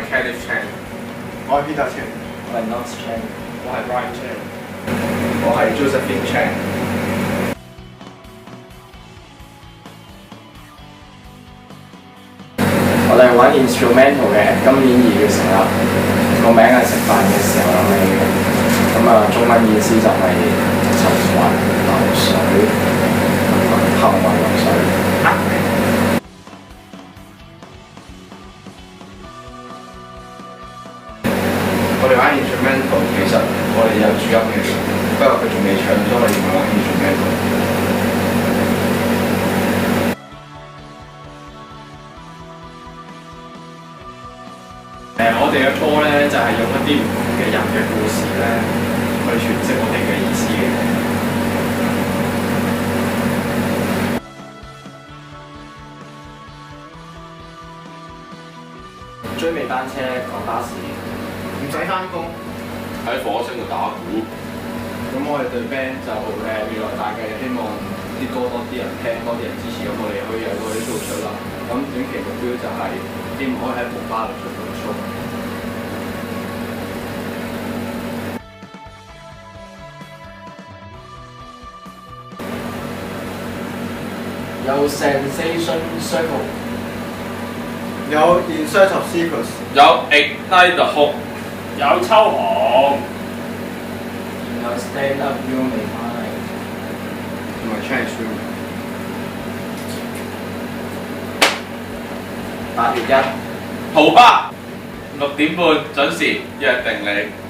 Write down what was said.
Kenneth Chan。我係 Peter Chan。我係 Knox Chan。我係 Ryan Chan。我係 Josephine Chan。我哋係玩 instrumental 嘅，今年2月成立，個名係食飯嘅時候諗起嘅。咁中文意思就係尋雲流水，行雲流水。我哋玩 instrumental， 其實我哋有主音嘅，不過佢仲未唱，所以我哋唔係玩 instrumental。我哋嘅歌咧就係用一啲唔同嘅人嘅故事咧去詮釋我哋嘅意思嘅。追尾班車趕巴士，唔使返工。喺火星度打鼓。咁我哋對 band 就未來大計希望啲歌多啲人聽，多啲人支持，咁我哋可以有個啲 show 出啦。咁短期目標就係希望可以喺蒲巴度出到 show。有 Sensation Circle， 有 In Search of Secrets， 有 Ignite the Hope， 有秋紅，然後 Stand Up You May Find， 同埋 Chinese Room。8月1，蒲巴6點半準時約定你。